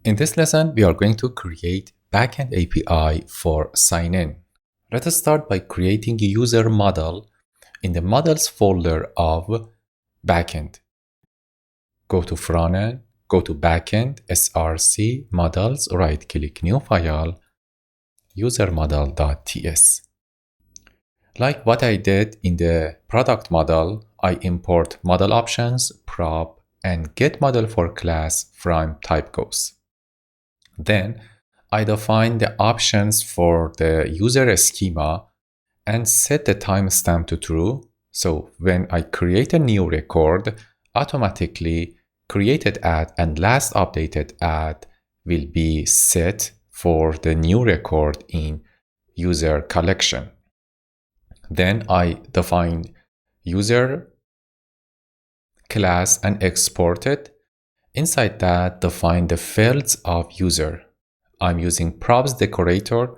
In this lesson, we are going to create backend API for Signin. Let us start by creating a user model in the models folder of backend. Go to frontend, go to backend, src, models, right-click new file, user model.ts. Like what I did in the product model, I import model options, prop, and get model for class from typegos. Then I define the options for the user schema and set the timestamp to true. So when I create a new record, automatically created add and last updated add will be set for the new record in user collection. Then I define user class and export it. Inside that, define the fields of user. I'm using props decorator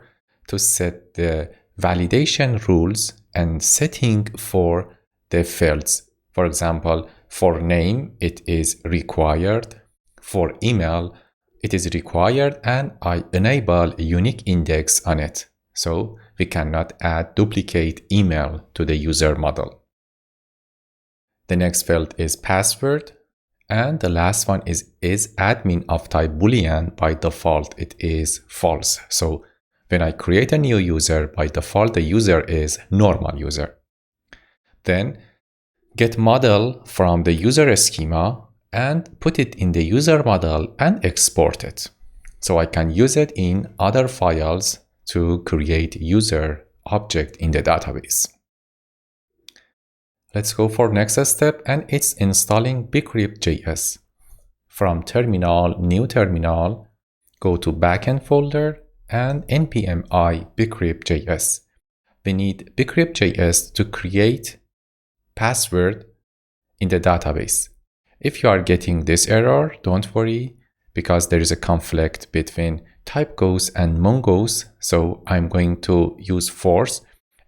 to set the validation rules and setting for the fields. For example, for name, it is required. For email, it is required, and I enable a unique index on it. So we cannot add duplicate email to the user model. The next field is password. And the last one is admin of type Boolean. By default, it is false. So when I create a new user, by default, the user is normal user. Then get model from the user schema and put it in the user model and export it. So I can use it in other files to create user object in the database. Let's go for next step, and it's installing bcrypt.js. From terminal, new terminal, go to backend folder and npm i bcrypt.js. We need bcrypt.js to create password in the database. If you are getting this error, don't worry, because there is a conflict between typegos and mongoose. So I'm going to use force.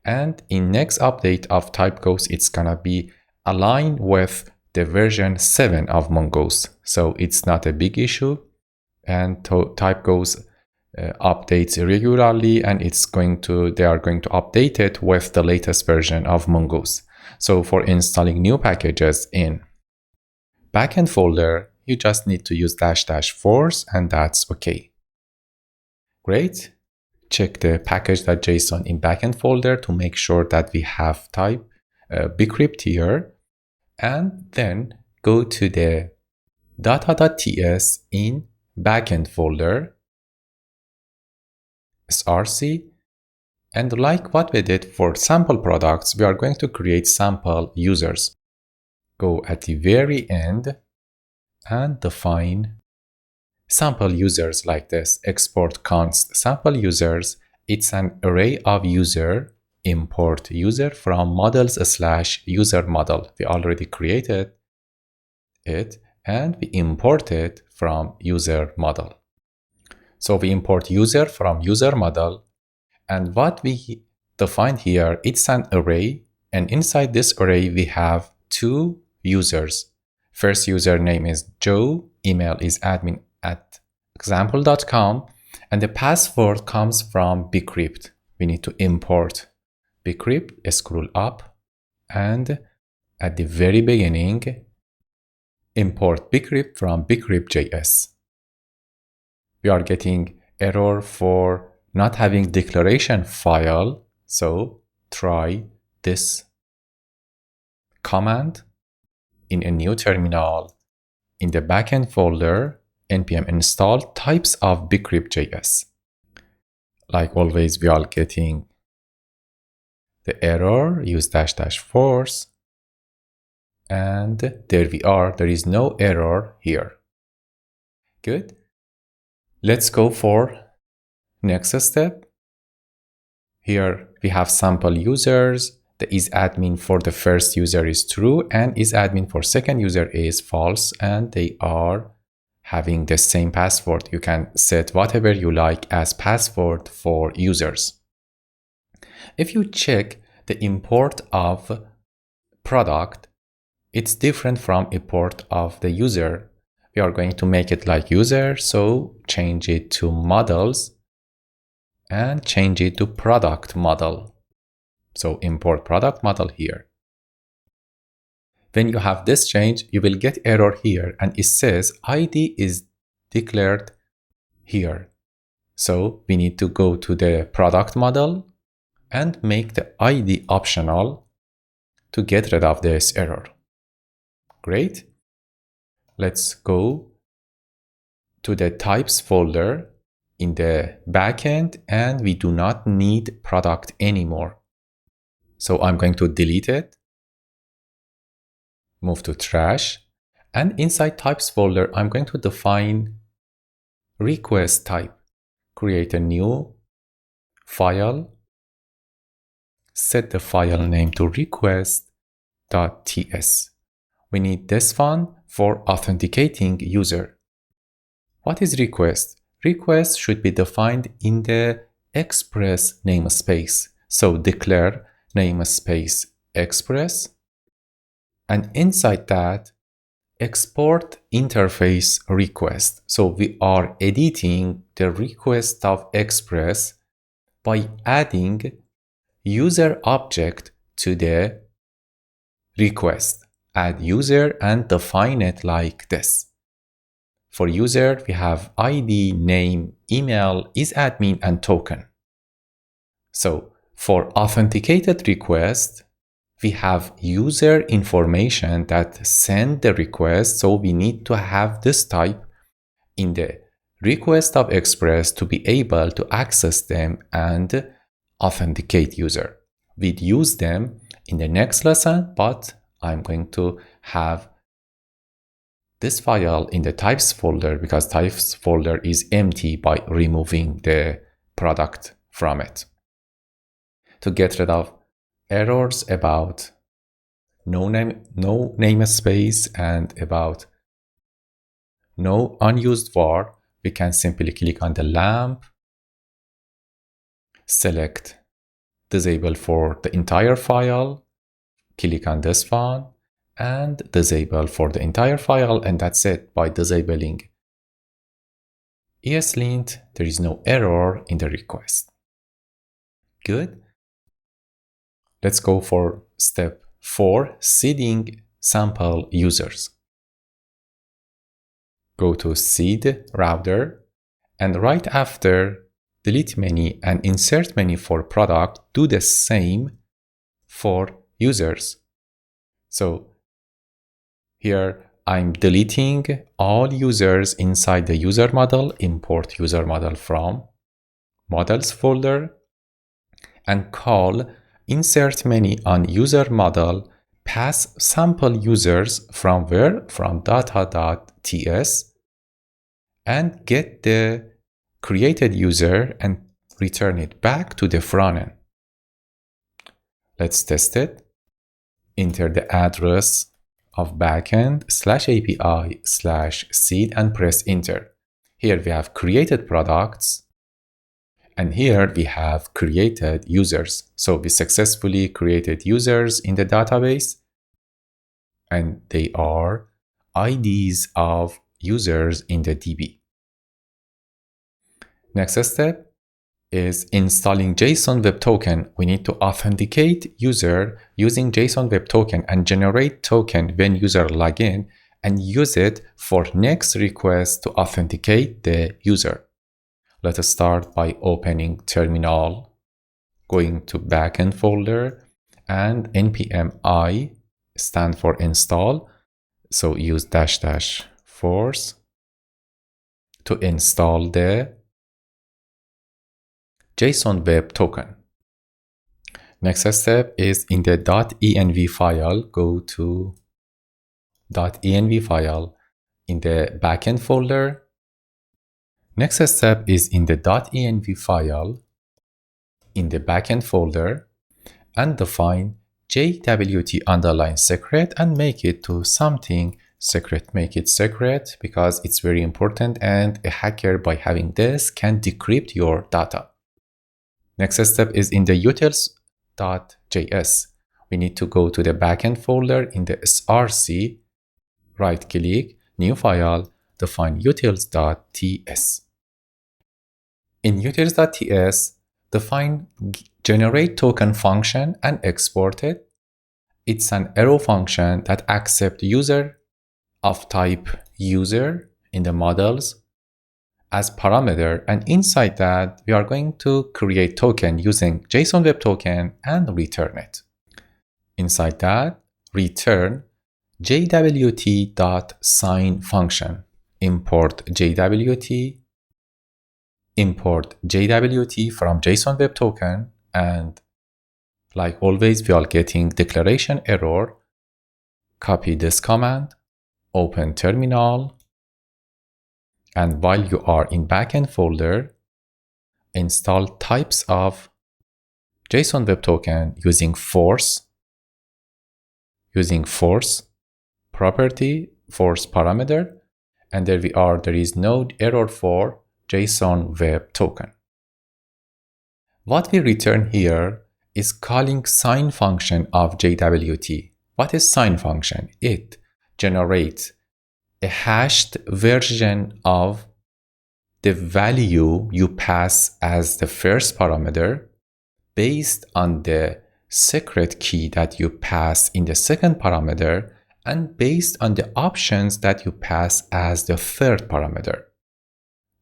And in next update of typegos, it's gonna be aligned with the version 7 of mongoose. So it's not a big issue. And typegos updates regularly, and they are going to update it with the latest version of mongoose. So for installing new packages in backend folder, you just need to use --force, and that's okay. Great. Check the package.json in backend folder to make sure that we have type bcrypt here, and then go to the data.ts in backend folder, src, and like what we did for sample products, we are going to create sample users. Go at the very end and define sample users like this. Export const sample users. It's an array of user. Import user from models/user model. We already created it and we import it from user model. So we import user from user model, and what we defined here, it's an array, and inside this array we have two users. First user name is Joe, email is admin@example.com, and the password comes from bcrypt. We need to import bcrypt, scroll up, and at the very beginning, import bcrypt from bcrypt.js. We are getting error for not having declaration file, so try this command in a new terminal. In the backend folder, npm install types of bcrypt.js. Like always, we are getting the error, use --force, and there we are. There is no error here. Good. Let's go for next step. Here we have sample users. The isAdmin for the first user is true, and isAdmin for second user is false, and they are having the same password. You can set whatever you like as password for users. If you check the import of product, it's different from import of the user. We are going to make it like user, so change it to models and change it to product model. So import product model here. When you have this change, you will get error here and it says ID is declared here. So we need to go to the product model and make the ID optional to get rid of this error. Great. Let's go to the types folder in the backend and we do not need product anymore. So I'm going to delete it, move to trash, and inside types folder, I'm going to define request type. Create a new file, set the file name to request.ts. We need this one for authenticating user. What is request? Request should be defined in the express namespace. So declare namespace express, and inside that, export interface request. So we are editing the request of express by adding user object to the request. Add user and define it like this. For user, we have ID, name, email, isAdmin, and token. So for authenticated request, we have user information that send the request. So we need to have this type in the request of Express to be able to access them and authenticate user. We'd use them in the next lesson, but I'm going to have this file in the types folder because types folder is empty by removing the product from it. To get rid of errors about no namespace and about no unused var, we can simply click on the lamp, select disable for the entire file, click on this one, and disable for the entire file, and that's it. By disabling ESLint, there is no error in the request. Good. Let's go for step 4, seeding sample users. Go to seed router, and right after delete menu and insert menu for product, do the same for users. So here I'm deleting all users inside the user model, import user model from models folder, and call insert menu on user model, pass sample users from where? From data.ts, and get the created user and return it back to the front end. Let's test it. Enter the address of backend /API/seed and press enter. Here we have created products, and here we have created users. So we successfully created users in the database, and they are IDs of users in the DB. Next step is installing JSON Web Token. We need to authenticate user using JSON Web Token and generate token when user log in and use it for next request to authenticate the user. Let us start by opening terminal, going to backend folder, and npm I stand for install. So use -- force to install the JSON Web Token. Next step is in the .env file, go to .env file in the backend folder. Next step is in the .env file in the backend folder and define JWT_secret and make it to something secret. Make it secret because it's very important, and a hacker by having this can decrypt your data. Next step is in the utils.js. We need to go to the backend folder in the src, right click, new file, define utils.ts. In utils.ts, define generate token function and export it. It's an arrow function that accepts user of type user in the models as parameter, and inside that we are going to create token using JSON Web Token and return it. Inside that, return jwt.sign function. Import jwt from JSON Web Token, and like always we are getting declaration error. Copy this command, open terminal, and while you are in backend folder, install types of JSON Web Token using force property, force parameter, and there we are. There is no error for JSON Web Token. What we return here is calling sign function of JWT. What is sign function? It generates a hashed version of the value you pass as the first parameter based on the secret key that you pass in the second parameter and based on the options that you pass as the third parameter.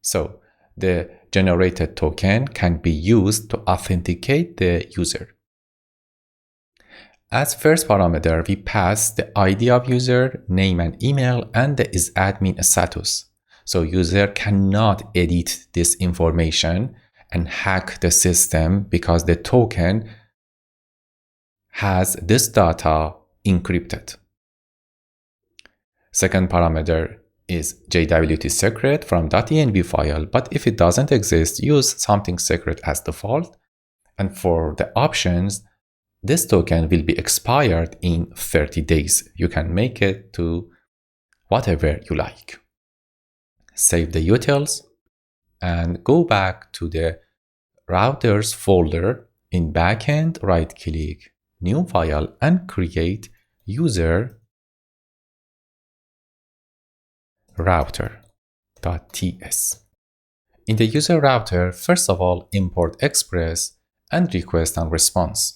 So the generated token can be used to authenticate the user. As first parameter, we pass the ID of user, name and email, and the isAdmin status. So user cannot edit this information and hack the system because the token has this data encrypted. Second parameter is JWT secret from .env file, but if it doesn't exist, use something secret as default. And for the options, this token will be expired in 30 days. You can make it to whatever you like. Save the utils and go back to the routers folder. In backend, right-click, new file, and create user router.ts. In the user router, first of all, import express and request and response.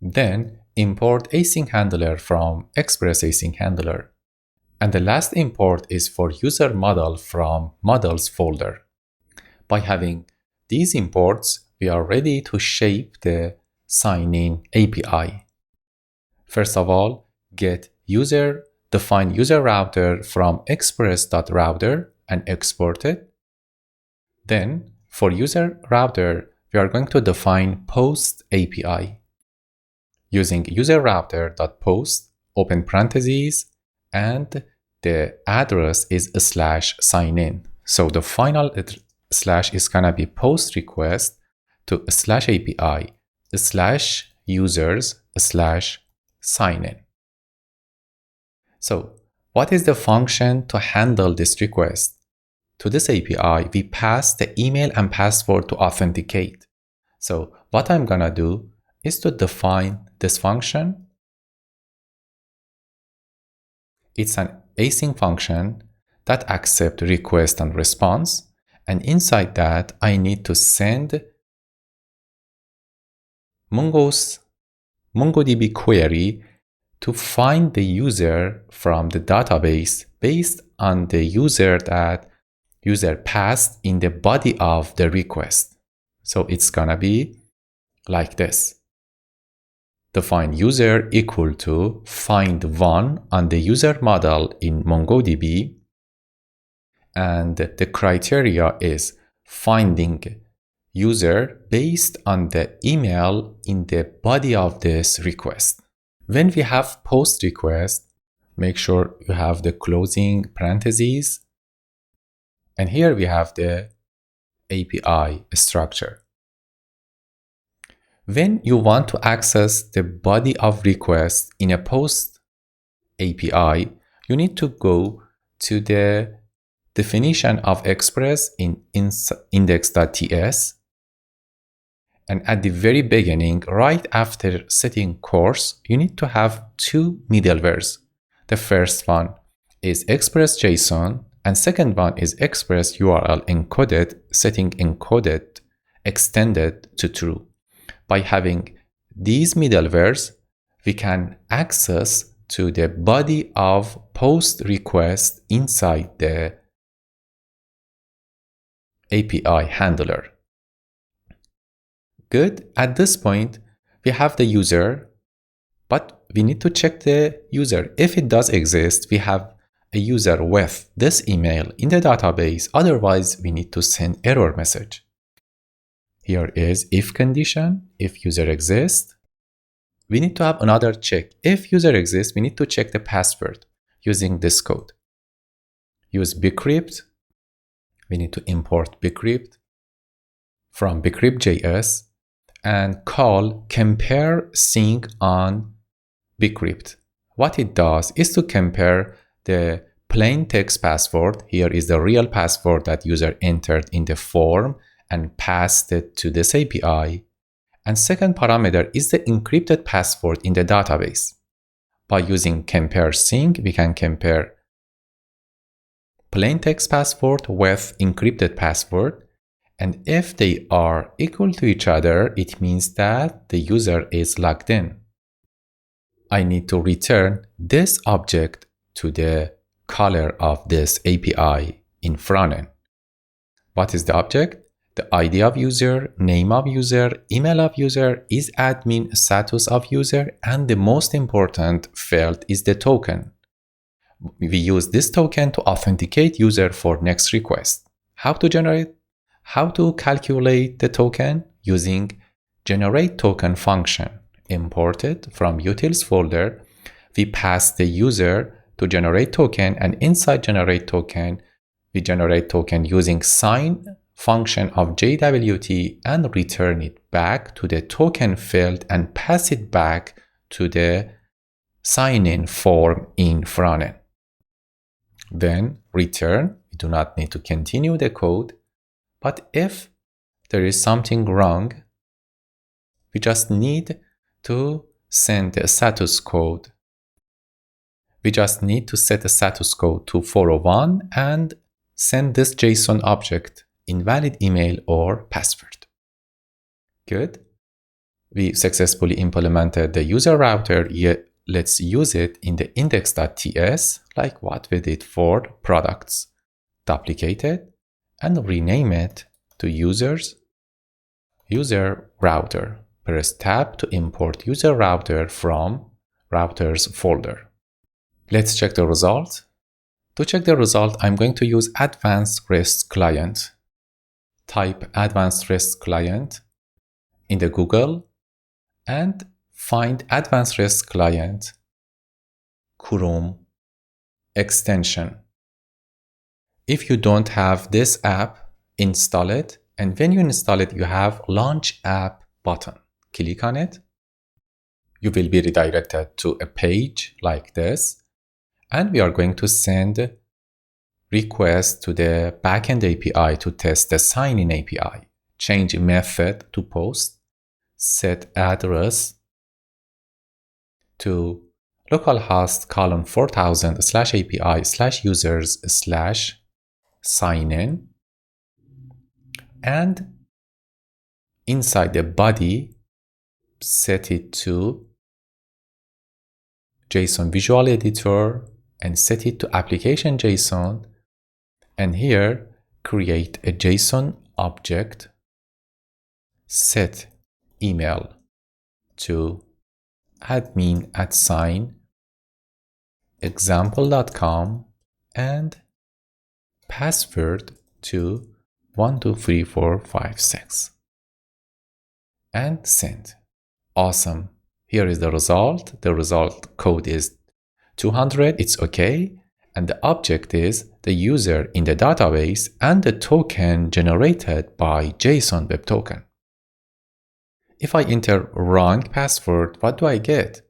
Then import async handler from express async handler. And the last import is for user model from models folder. By having these imports, we are ready to shape the Signin API. First of all, define user router from express.router and export it. Then for user router, we are going to define post API using user router.post, open parentheses, and the address is /signin. So the final slash is gonna be post request to /API /users/signin. So what is the function to handle this request? To this API, we pass the email and password to authenticate. So what I'm gonna do is to define this function. It's an async function that accepts request and response. And inside that, I need to send MongoDB query to find the user from the database based on the user that user passed in the body of the request. So it's gonna be like this. Define user equal to find one on the user model in MongoDB. And the criteria is finding user based on the email in the body of this request. When we have post request, make sure you have the closing parentheses. And here we have the API structure. When you want to access the body of request in a post API, you need to go to the definition of express in index.ts. And at the very beginning, right after setting course, you need to have two middlewares. The first one is express JSON, and second one is express URL encoded, setting encoded extended to true. By having these middlewares, we can access to the body of post request inside the API handler. Good. At this point, we have the user, but we need to check the user. If it does exist, we have a user with this email in the database. Otherwise, we need to send error message. Here is if condition, if user exists. We need to have another check. If user exists, we need to check the password using this code. Use bcrypt. We need to import bcrypt from bcrypt.js and call compare sync on bcrypt. What it does is to compare the plain text password. Here is the real password that user entered in the form and passed it to this API. And second parameter is the encrypted password in the database. By using compare sync, we can compare plain text password with encrypted password. And if they are equal to each other, it means that the user is logged in. I need to return this object to the caller of this API in frontend. What is the object? The ID of user, name of user, email of user, is admin, status of user, and the most important field is the token. We use this token to authenticate user for next request. How to calculate the token? Using generate token function. Imported from utils folder, we pass the user to generate token, and inside generate token, we generate token using sign function of JWT and return it back to the token field and pass it back to the sign-in form in frontend. Then return. We do not need to continue the code, but if there is something wrong, we just need to send the status code. We just need to set the status code to 401 and send this JSON object invalid email or password. Good. We successfully implemented the user router. Let's use it in the index.ts like what we did for products. Duplicate it and rename it to user router. Press tab to import user router from routers folder. Let's check the result. To check the result, I'm going to use Advanced REST Client. Type Advanced REST Client in the Google and find Advanced REST Client Chrome extension. If you don't have this app, install it, and when you install it, you have Launch App button. Click on it. You will be redirected to a page like this, and we are going to send request to the backend API to test the sign-in API. Change method to post. Set address to localhost colon 4000/API/users/signin, and inside the body set it to JSON Visual Editor and set it to application JSON, and here create a JSON object, set email to admin@example.com and password to 123456 and send. Awesome. Here is the result. The result code is 200. It's okay. And the object is the user in the database and the token generated by JSON Web Token. If I enter wrong password, what do I get?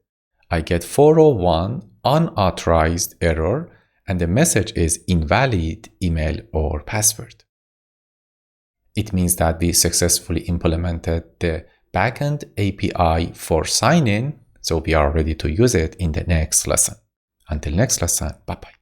I get 401 unauthorized error, and the message is invalid email or password. It means that we successfully implemented the backend API for sign-in, so we are ready to use it in the next lesson. Until next lesson, bye-bye.